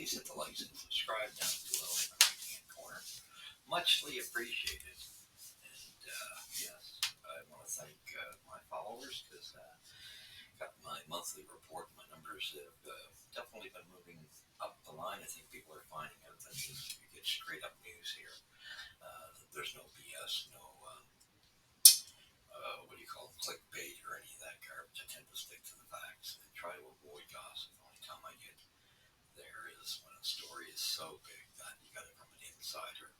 please hit the likes and subscribe down below in the right-hand corner. Muchly appreciated. And yes, I want to thank my followers because got my monthly report. My numbers have definitely been moving up the line. I think people are finding out that you get straight up news here. There's no BS, no what do you call it, clickbait or any of that garbage. I tend to stick to the facts and try to avoid gossip. The only time I get there is when a story is so big that you got it from an insider,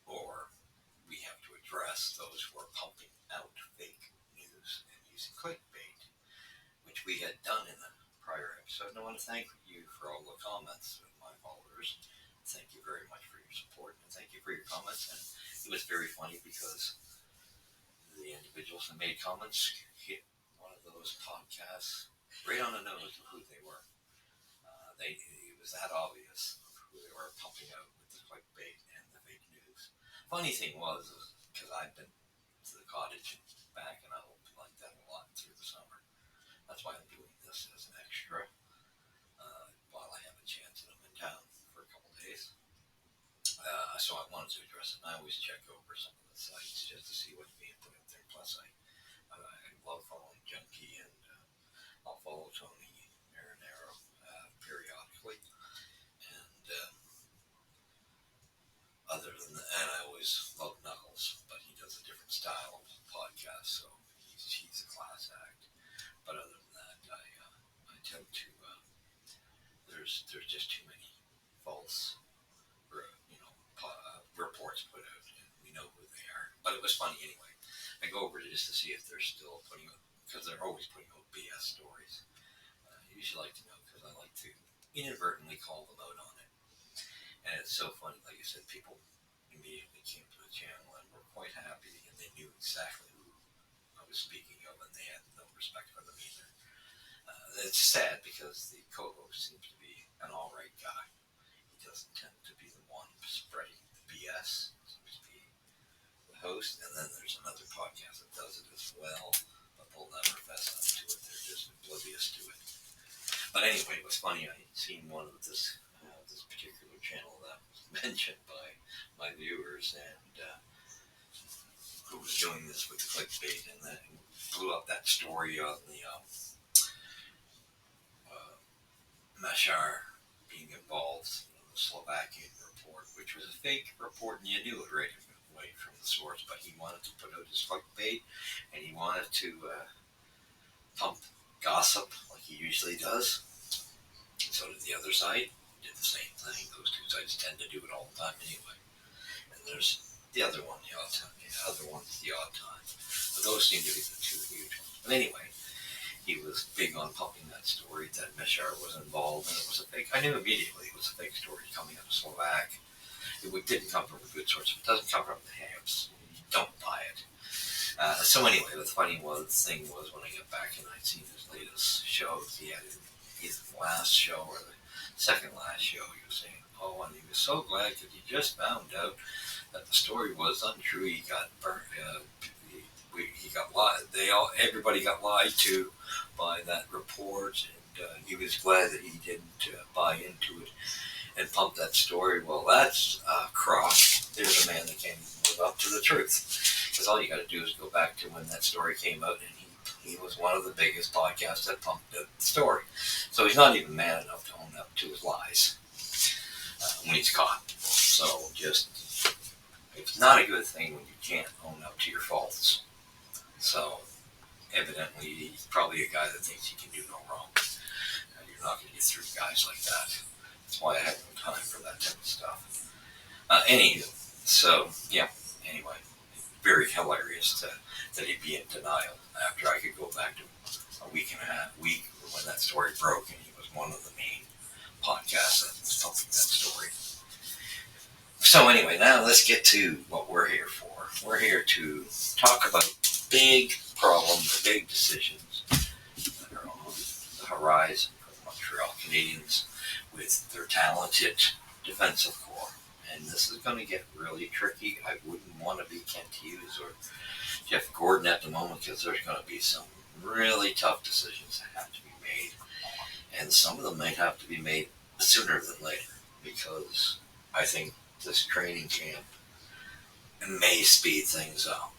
or we have to address those who are pumping out fake news and using clickbait, which we had done in the prior episode. And I want to thank you for all the comments of my followers. Thank you very much for your support, and thank you for your comments. And it was very funny because the individuals that made comments hit one of those podcasts right on the nose of who they were. It was that obvious who they were pumping out with the clickbait and the fake news. Funny thing was, because I've been to the cottage and back, and I like that a lot through the summer. That's why I'm doing this as an extra while I have a chance and I'm in town for a couple of days. So I wanted to address it, and I always check over some of the sites just to see what's being put out there. Plus, I love following Junkie, and I'll follow Tony Marinero periodically. And other than that, and I always love Knuckles, but he does a different style of podcast, so he's a class act. But other than that, I tend to there's just too many false reports put out, and we know who they are. But it was funny anyway. I go over just to see if they're still putting out, because they're always putting out BS stories. I usually like to know because I like to inadvertently call them out on it. And it's so funny, like I said, people immediately came to the channel and were quite happy, and they knew exactly who I was speaking of, and they had no respect for them either. It's sad because the co-host seems to be an alright guy. He doesn't tend to be the one spreading the BS. He seems to be the host, and then there's another podcast that does it as well, but they'll never fess up to it. They're just oblivious to it. But anyway, it was funny. I had seen one of this particular channel that was mentioned by my viewers, and who was doing this with the clickbait, and then blew up that story on the Mashar being involved in the Slovakian report, which was a fake report, and you knew it right away from the source, but he wanted to put out his clickbait, and he wanted to pump gossip like he usually does. So did the other side. Did the same thing. Those two sides tend to do it all the time anyway. And there's the other one the odd time. The other one's the odd time. But those seem to be the two huge ones. But anyway, he was big on pumping that story that Meshar was involved, and it was a fake. I knew immediately it was a fake story coming out of Slovak. It didn't come from a good source. If it doesn't come from the Habs, you don't buy it. So anyway, the funny thing was when I got back and I'd seen his latest show, he had his last show or the second last show, he was saying, and he was so glad because he just found out that the story was untrue. He got burnt. He got lied. Everybody got lied to by that report, and he was glad that he didn't buy into it and pump that story. Well, that's cross. There's a man that can't live up to the truth, because all you got to do is go back to when that story came out, and he was one of the biggest podcasts that pumped the story. So he's not even man enough to own up to his lies when he's caught. So it's not a good thing when you can't own up to your faults. So evidently he's probably a guy that thinks he can do no wrong. You're not going to get through guys like that. That's why I have no time for that type of stuff. Anywho, so yeah, anyway, very hilarious that he'd be in denial after I could go back to a week when that story broke, and he was one of the main podcasts that was pumping that story. So anyway, now let's get to what we're here for. We're here to talk about big problems, big decisions that are on the horizon for the Montreal Canadiens with their talented defensive core. And this is going to get really tricky. I wouldn't want to be Kent Hughes or Jeff Gordon at the moment, because there's going to be some really tough decisions that have to be made. And some of them might have to be made sooner than later, because I think this training camp may speed things up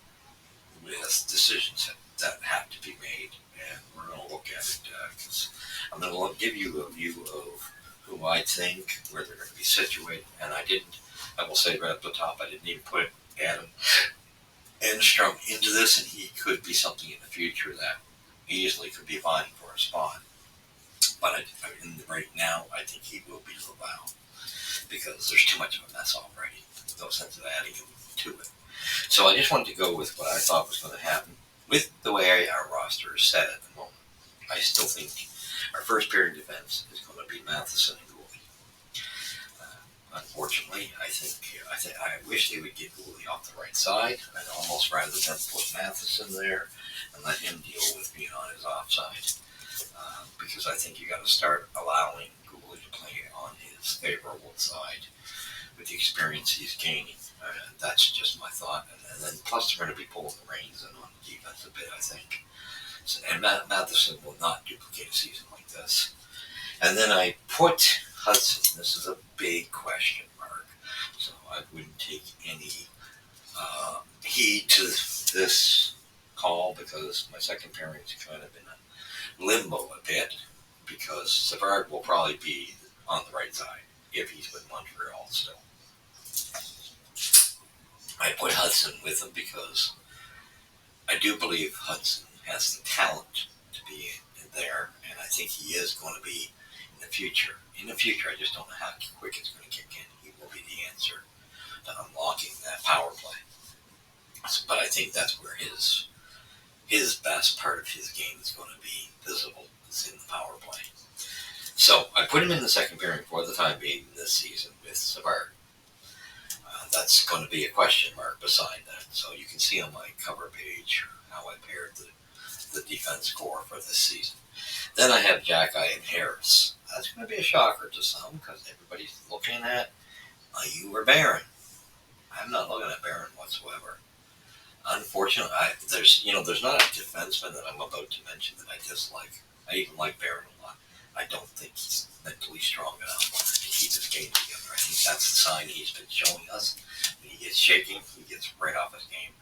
with decisions that have to be made, and we're going to look at it because I'm going to give you a view of who I think, where they're going to be situated, and I will say right up the top, I didn't even put Adam Enstrom into this, and he could be something in the future that easily could be vying for a spot. But right now, I think he will be Laval because there's too much of a mess already. No sense of adding him to it. So I just wanted to go with what I thought was going to happen with the way our roster is set at the moment. I still think our first pair in defense is going to be Matheson and Gooley. Unfortunately, I wish they would get Gooley off the right side. I'd almost rather than put Matheson there and let him deal with being on his offside. Because I think you got to start allowing Gooley to play on his favorable side with the experience he's gaining. That's just my thought. And then plus they're going to be pulling the reins in on the defense a bit, I think. So, and Matheson will not duplicate a season like this. And then I put Hudson. This is a big question mark. So I wouldn't take any heed to this call because my second pairing is kind of in a limbo a bit because Savard will probably be on the right side if he's with Montreal still. I put Hudson with him because I do believe Hudson has the talent to be there, and I think he is going to be in the future. In the future, I just don't know how quick it's going to kick in. He will be the answer to unlocking that power play. But I think that's where his best part of his game is going to be visible. It's in the power play. So I put him in the second pairing for the time being this season with Savard. That's going to be a question mark beside that. So you can see on my cover page how I paired the defense core for this season. Then I have Jacky and Harris. That's going to be a shocker to some because everybody's looking at you or Barron. I'm not looking at Barron whatsoever. Unfortunately, there's not a defenseman that I'm about to mention that I dislike. I even like Barron a lot. I don't think he's mentally strong enough to keep his game together. I think that's the sign he's been showing us. When he gets shaking, he gets right off his game,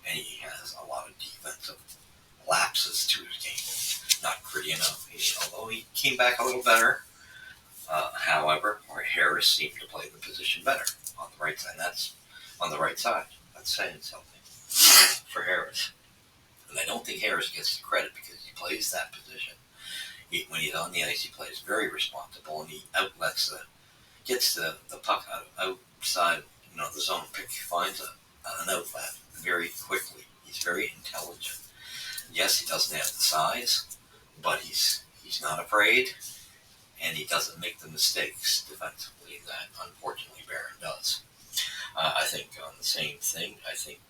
and he has a lot of defensive lapses to his game. Not pretty enough. Although he came back a little better. However, Harris seemed to play the position better on the right side. That's on the right side. That's saying something for Harris. And I don't think Harris gets the credit because he plays that position. When he's on the ice, he plays very responsible, and he gets the puck outside, the zone pick, finds an outlet very quickly. He's very intelligent. Yes, he doesn't have the size, but he's not afraid, and he doesn't make the mistakes defensively that unfortunately Barron does. I think on the same thing. I think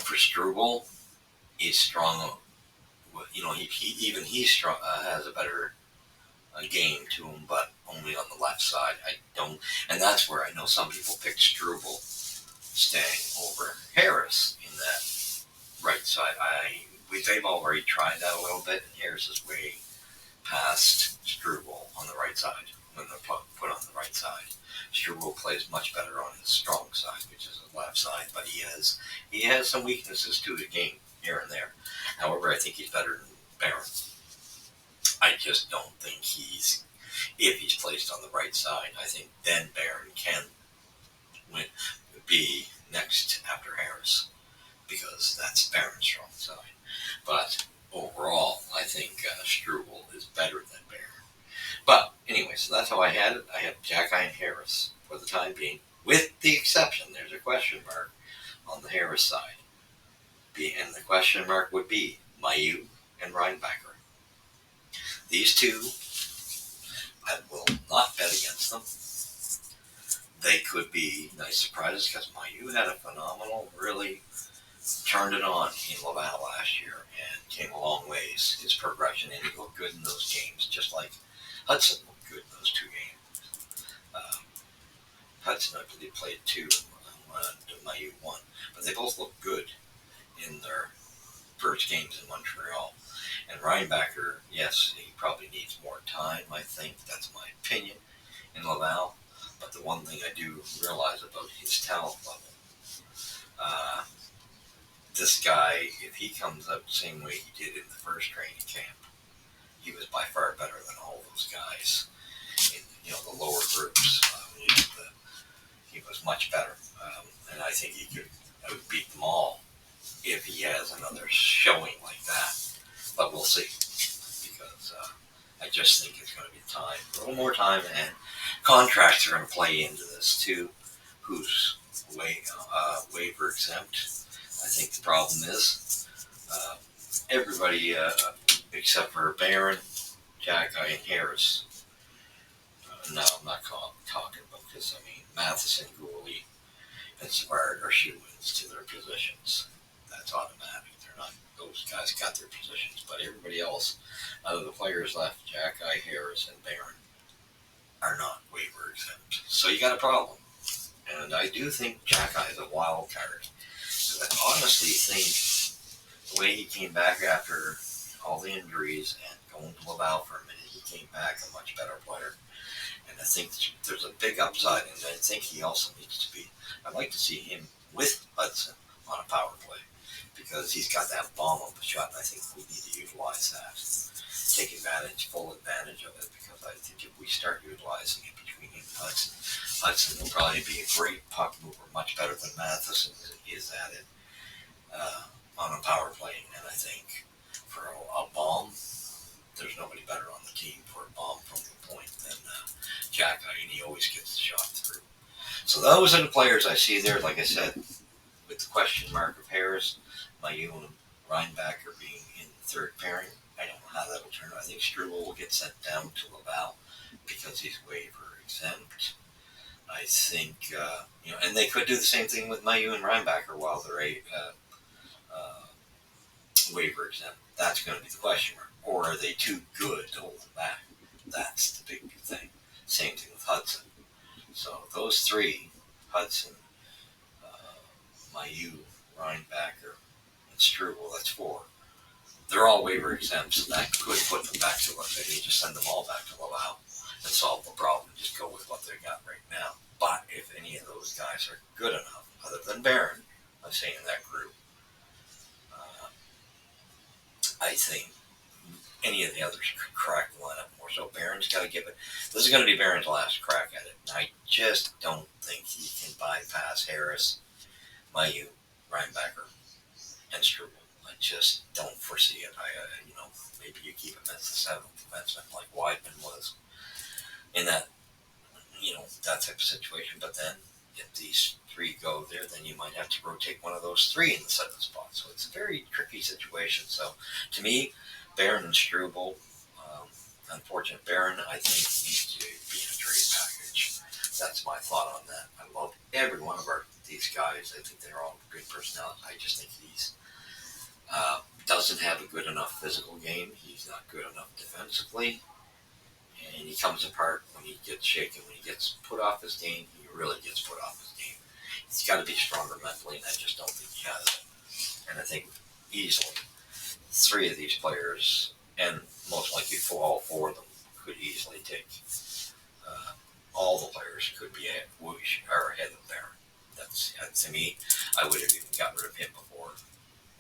for Struble, he's strong. He's strong. Has a better game to him, but only on the left side. I don't, and that's where I know some people pick Struble staying over Harris in that right side. They've already tried that a little bit, and Harris is way past Struble on the right side when they're put on the right side. Struble plays much better on his strong side, which is the left side, but he has some weaknesses to his game here and there. However, I think he's better than Barron. I just don't think if he's placed on the right side, I think then Barron can be next after Harris because that's Barron's strong side. But overall, I think Struble is better than Barron. But anyway, so that's how I had it. I have Jacky and Harris for the time being, with the exception, there's a question mark on the Harris side. And the question mark would be Mailloux and Reinbacher. These two, I will not bet against them. They could be nice surprises because Mailloux had a phenomenal, really turned it on in Laval last year and came a long ways. His progression, and he looked good in those games, just like Hudson looked good in those two games. Hudson, I believe, played two, and Mailloux won. But they both looked good in their first games in Montreal. And Reinbacher, yes, he probably needs more time, I think. That's my opinion in Laval. But the one thing I do realize about his talent level, uh, this guy, if he comes up the same way he did in the first training camp, he was by far better than all those guys in the lower groups. He was much better, and I think he could outbeat them all if he has another showing like that. But we'll see, because I just think it's going to be time, a little more time, and contracts are going to play into this too. Who's waiver exempt? I think the problem is everybody except for Barron, Jack, and Harris. No, I'm not talking about this. I mean, Matheson, Gourley, and Savard are shoe-ins to their positions. That's automatic. They're not; those guys got their positions, but everybody else, out of the players left, Jack, Harris, and Barron, are not waiver exempt. So you got a problem. And I do think Jack is a wild card. Because I honestly think the way he came back after all the injuries and going to Laval for a minute, he came back a much better player. And I think there's a big upside, and I think he also needs to be. I'd like to see him with Hudson on a power play, because he's got that bomb of a shot, and I think we need to utilize that. Take full advantage of it, because I think if we start utilizing it between him and Hudson will probably be a great puck mover, much better than Matheson is at it on a power play. And I think for a bomb, there's nobody better on the team for a bomb from the point than Jack, and he always gets the shot through. So those are the players I see there. Like I said, with the question mark of Harris, Mayu and Reinbacher being in the third pairing, I don't know how that'll turn out. I think Struble will get sent down to Laval because he's waiver exempt. I think, and they could do the same thing with Mayu and Reinbacher while they're waiver exempt. That's going to be the question mark. Or are they too good to hold them back? That's the big thing. Same thing with Hudson. So those three, Hudson, Mayu, Reinbacher, and Struble, that's four. They're all waiver exempt, so that could put them back to what they need. Just send them all back to Laval and solve the problem. Just go with what they got right now. But if any of those guys are good enough, other than Barron, I say in that group, I think any of the others could crack the lineup more. So Barron's got to give it. This is going to be Barron's last crack at it. And I just don't think he can bypass Harris, Mayu, Reinbacher, and Struble. I just don't foresee it. Maybe you keep him as the seventh defenseman like Weidman was in that, that type of situation. But then if these three go there, then you might have to rotate one of those three in the seventh spot. So it's a very tricky situation. So to me, Barron and Struble, unfortunate Barron, I think needs to be in a trade package. That's my thought on that. I love every one of these guys. I think they're all good personalities. I just think he's doesn't have a good enough physical game. He's not good enough defensively. And he comes apart when he gets shaken, when he gets put off his game. He really gets put off his game. He's got to be stronger mentally, and I just don't think he has it. And I think easily three of these players, and most likely all four of them, could easily take. All the players could be ahead of Barron. That's to me. I would have even gotten rid of him before.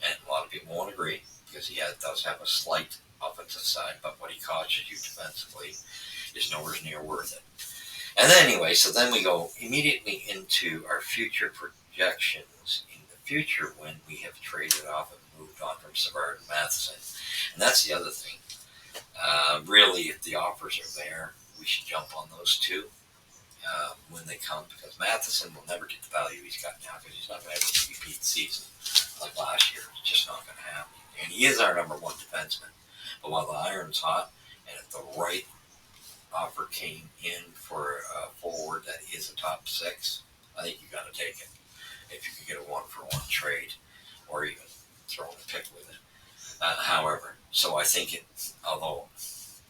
And a lot of people won't agree, because he does have a slight offensive side, but what he costs you defensively is nowhere near worth it. And then anyway, so then we go immediately into our future projections in the future when we have traded off and moved on from Savard and Matheson. And that's the other thing. Really, if the offers are there, we should jump on those two when they come, because Matheson will never get the value he's got now, because he's not going to ever repeat the season like last year. It's just not going to happen. And he is our number one defenseman. But while the iron's hot, and if the right offer came in for a forward that is a top six, I think you got to take it. If you could get a one-for-one trade, or even throw in a pick with it. However, so I think although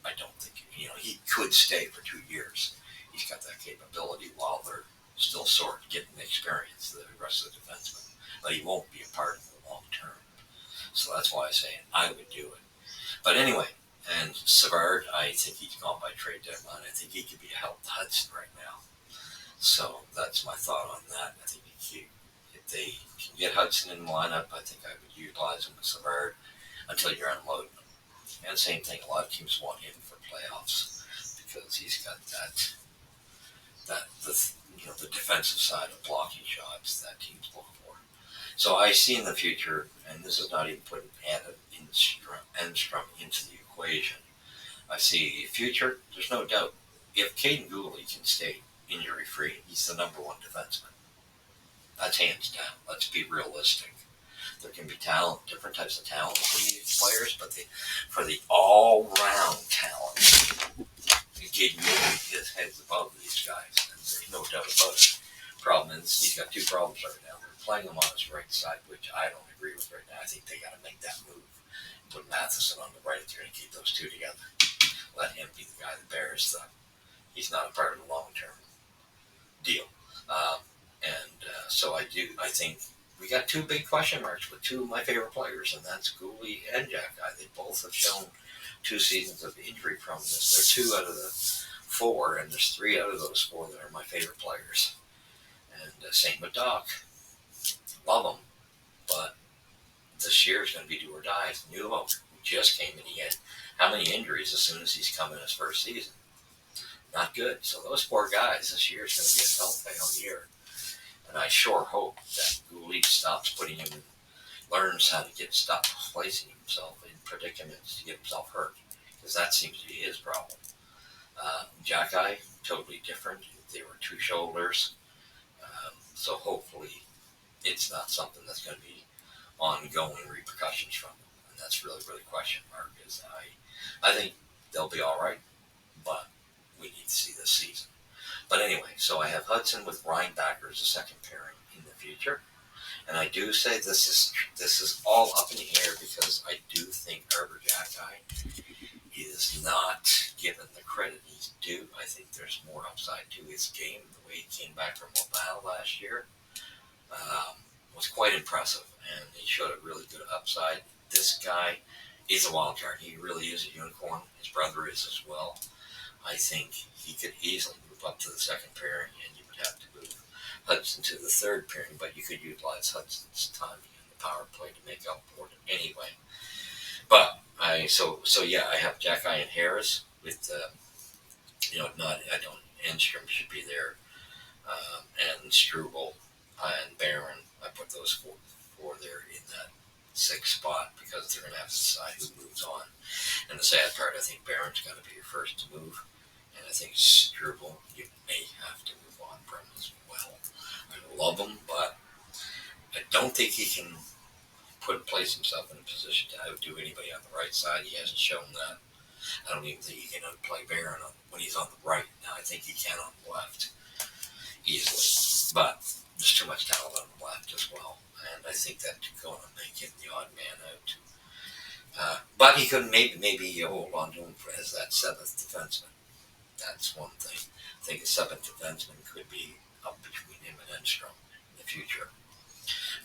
I don't think, he could stay for 2 years. He's got that capability while they're still sort of getting the experience, the rest of the defensemen. But he won't be a part of the long term. So that's why I say I would do it. But anyway, and Savard, I think he's gone by trade deadline. I think he could be a help to Hudson right now. So that's my thought on that. I think if they can get Hudson in the lineup, I think I would utilize him with Savard until you're unloading him. And same thing, a lot of teams want him for playoffs because he's got the defensive side of blocking shots that teams look for. So I see in the future, and this is not even putting Enstrom into the equation. I see future. There's no doubt if Caden Gooley can stay injury free, he's the number one defenseman. That's hands down. Let's be realistic. There can be talent, different types of talent in these players, but for the all-round talent, Caden Gooley is heads above these guys, and there's no doubt about it. Problem is, he's got two problems right now. They're playing him on his right side, which I don't agree with right now. I think they got to make that move. Put Matheson on the right if you're going to keep those two together. Let him be the guy that bears the. He's not a part of the long-term deal. So I think we got two big question marks with two of my favorite players, and that's Gooley and Jack Guy. They both have shown 2 seasons of injury proneness. They're 2 out of the 4, and there's 3 out of those 4 that are my favorite players. And same with Doc. Love him, but this year is going to be do or die. Nuvo just came in. He had how many injuries as soon as he's come in his first season? Not good. So those 4 guys, this year is going to be a telltale year. And I sure hope that Gooley stops putting him in, learns how to stop placing himself in predicaments to get himself hurt, because that seems to be his problem. Jack Eye, totally different. They were 2 shoulders. So hopefully it's not something that's going to be ongoing repercussions from them. And that's really, really question mark. Is I think they'll be all right, but we need to see this season. But anyway, so I have Hudson with Reinbacher as a second pairing in the future. And I do say this is all up in the air because I do think Arbor Jack Eye is not given the credit he's due. I think there's more upside to his game. The way he came back from Laval last year was quite impressive, and he showed a really good upside. This guy is a wild card. He really is a unicorn. His brother is as well. I think he could easily move up to the second pairing, and you would have to move Hudson to the third pairing, but you could utilize Hudson's timing in the power play to make up for it anyway. But I have Jack Eye and Harris with Enstrom should be there, and Struble and Barron. I put those four there in that 6th spot because they're going to have to decide who moves on. And the sad part, I think Barron's got to be your first to move, and I think Struble, you may have to move on from as well. I love him, but I don't think he can place himself in a position to outdo anybody on the right side. He hasn't shown that. I don't even think he can outplay Barron when he's on the right. Now, I think he can on the left easily, but there's too much talent on the left as well, and I think that's going to make him the odd man out. But he could maybe hold on to him as that 7th defenseman. That's one thing. I think a 7th defenseman could be up between him and Enstrom in the future.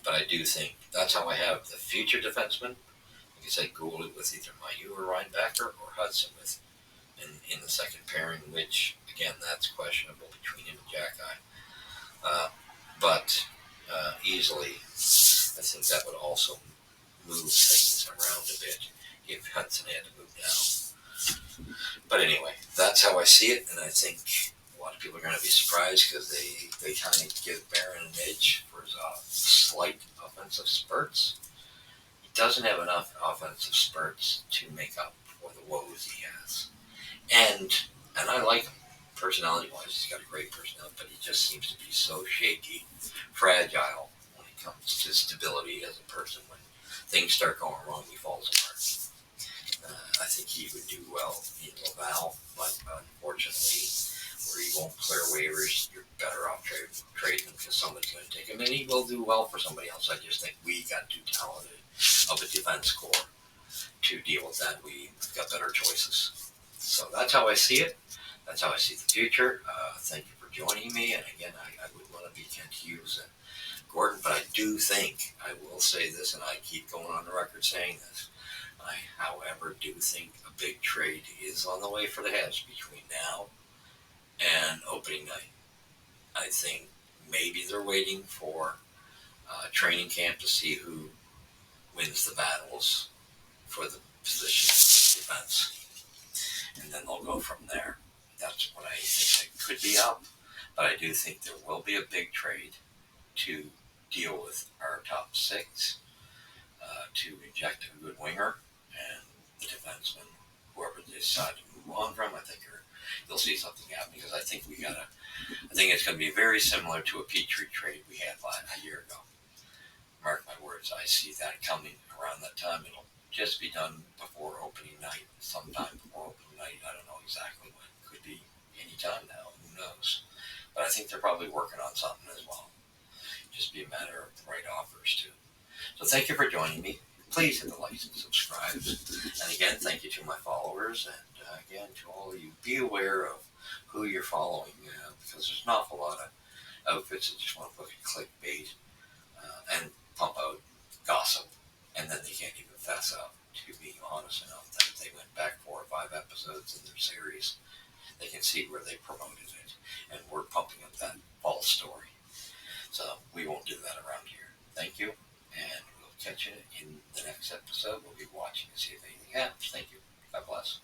But I do think that's how I have the future defenseman. Like I said, Gooley with either Mayu or Reinbacher, or Hudson with in the second pairing, which, again, that's questionable between him and Jack Eye. But easily, I think that would also move things around a bit if Hudson had to move down. But anyway, that's how I see it, and I think a lot of people are going to be surprised because they kind of give Barron an edge for his slight offensive spurts. He doesn't have enough offensive spurts to make up for the woes he has. And I like him. Personality-wise, he's got a great personality, but he just seems to be so shaky, fragile when it comes to stability as a person. When things start going wrong, he falls apart. I think he would do well in Laval, but unfortunately, where he won't clear waivers, you're better off trading him because somebody's going to take him, and he will do well for somebody else. I just think we got too talented of a defense corps to deal with that. We've got better choices. So that's how I see it. That's how I see the future. Thank you for joining me. And again, I would want to be Kent Hughes and Gordon, but I do think, I will say this, and I keep going on the record saying this, I, however, do think a big trade is on the way for the Habs between now and opening night. I think maybe they're waiting for training camp to see who wins the battles for the position of defense, and then they'll go from there. That's what I think that could be up, but I do think there will be a big trade to deal with our top six, to inject a good winger and the defenseman, whoever they decide to move on from. I think you'll see something happen because I think I think it's going to be very similar to a Petrie trade we had a year ago. Mark my words, I see that coming around that time. It'll just be done before opening night, sometime before opening night. I don't know exactly when. Could be any time now. Who knows? But I think they're probably working on something as well. Just be a matter of the right offers too. So thank you for joining me. Please hit the like and subscribe. And again, thank you to my followers. And again, to all of you, be aware of who you're following because there's an awful lot of outfits that just want to look at clickbait and pump out gossip. And then they can't even fess up to being honest enough that if they went back 4 or 5 episodes in their series, they can see where they promoted it. And we're pumping up that false story. So we won't do that around here. Thank you. And we'll catch you in the next episode. We'll be watching to see if anything happens. Thank you. God bless.